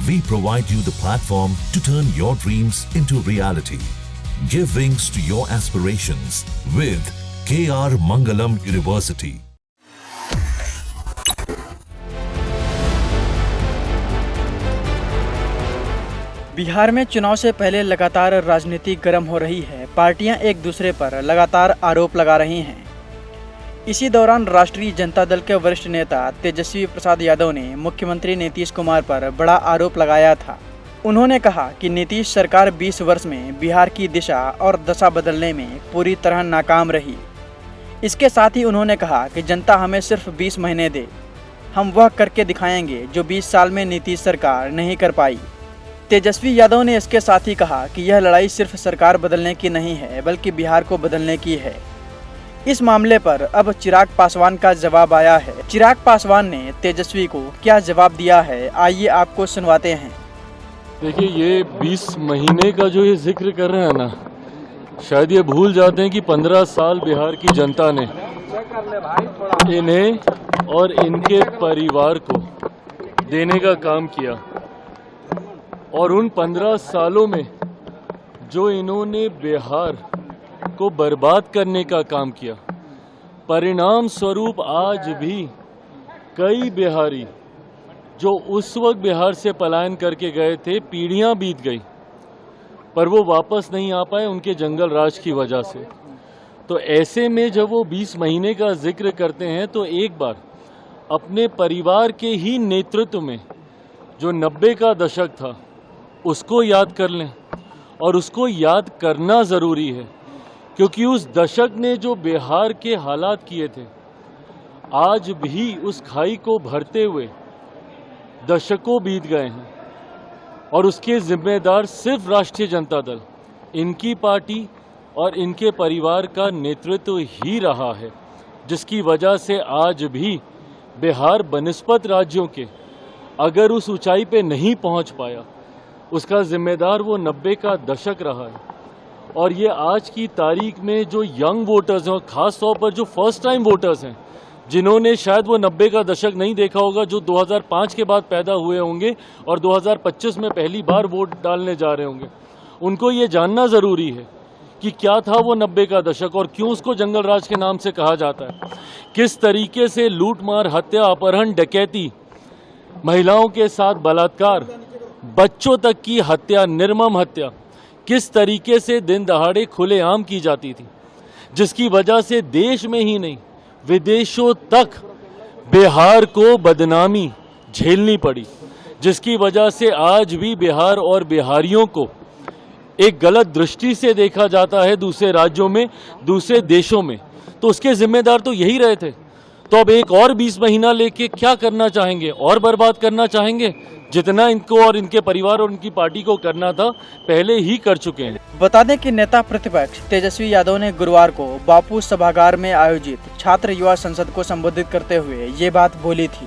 We provide you the platform to turn your dreams into reality. Give wings to your aspirations with KR Mangalam University. Bihar में चुनाव से पहले लगातार राजनीति गर्म हो रही है। पार्टियां एक दूसरे पर लगातार आरोप लगा रही हैं। इसी दौरान राष्ट्रीय जनता दल के वरिष्ठ नेता तेजस्वी प्रसाद यादव ने मुख्यमंत्री नीतीश कुमार पर बड़ा आरोप लगाया था। उन्होंने कहा कि नीतीश सरकार 20 वर्ष में बिहार की दिशा और दशा बदलने में पूरी तरह नाकाम रही। इसके साथ ही उन्होंने कहा कि जनता हमें सिर्फ 20 महीने दे, हम वह करके दिखाएंगे जो 20 साल में नीतीश सरकार नहीं कर पाई। तेजस्वी यादव ने इसके साथ ही कहा कि यह लड़ाई सिर्फ सरकार बदलने की नहीं है, बल्कि बिहार को बदलने की है। इस मामले पर अब चिराग पासवान का जवाब आया है। चिराग पासवान ने तेजस्वी को क्या जवाब दिया है, आइए आपको सुनवाते हैं। देखिए, ये 20 महीने का जो ये जिक्र कर रहे हैं ना, शायद ये भूल जाते हैं कि 15 साल बिहार की जनता ने इन्हें और इनके परिवार को देने का काम किया, और उन 15 सालों में जो इन्होंने बिहार को बर्बाद करने का काम किया, परिणाम स्वरूप आज भी कई बिहारी जो उस वक्त बिहार से पलायन करके गए थे, पीढ़ियां बीत गई पर वो वापस नहीं आ पाए उनके जंगल राज की वजह से। तो ऐसे में जब वो 20 महीने का जिक्र करते हैं तो एक बार अपने परिवार के ही नेतृत्व में जो 90 का दशक था उसको याद कर लें, और उसको याद करना ज़रूरी है क्योंकि उस दशक ने जो बिहार के हालात किए थे, आज भी उस खाई को भरते हुए दशकों बीत गए हैं, और उसके जिम्मेदार सिर्फ राष्ट्रीय जनता दल, इनकी पार्टी और इनके परिवार का नेतृत्व ही रहा है, जिसकी वजह से आज भी बिहार बनिस्पत राज्यों के अगर उस ऊंचाई पे नहीं पहुंच पाया, उसका जिम्मेदार वो 90 का दशक रहा है। और ये आज की तारीख में जो यंग वोटर्स हैं, और ख़ास तौर पर जो फर्स्ट टाइम वोटर्स हैं, जिन्होंने शायद वो 90 का दशक नहीं देखा होगा, जो 2005 के बाद पैदा हुए होंगे और 2025 में पहली बार वोट डालने जा रहे होंगे, उनको ये जानना ज़रूरी है कि क्या था वो 90 का दशक और क्यों उसको जंगल राज के नाम से कहा जाता है। किस तरीके से लूटमार, हत्या, अपहरण, डकैती, महिलाओं के साथ बलात्कार, बच्चों तक की हत्या, निर्मम हत्या किस तरीके से दिन दहाड़े खुलेआम की जाती थी, जिसकी वजह से देश में ही नहीं विदेशों तक बिहार को बदनामी झेलनी पड़ी, जिसकी वजह से आज भी बिहार और बिहारियों को एक गलत दृष्टि से देखा जाता है दूसरे राज्यों में, दूसरे देशों में। तो उसके जिम्मेदार तो यही रहे थे। तो अब एक और 20 महीना लेके क्या करना चाहेंगे? और बर्बाद करना चाहेंगे? जितना इनको और इनके परिवार और इनकी पार्टी को करना था पहले ही कर चुके हैं। बता दें कि नेता प्रतिपक्ष तेजस्वी यादव ने गुरुवार को बापू सभागार में आयोजित छात्र युवा संसद को संबोधित करते हुए ये बात बोली थी।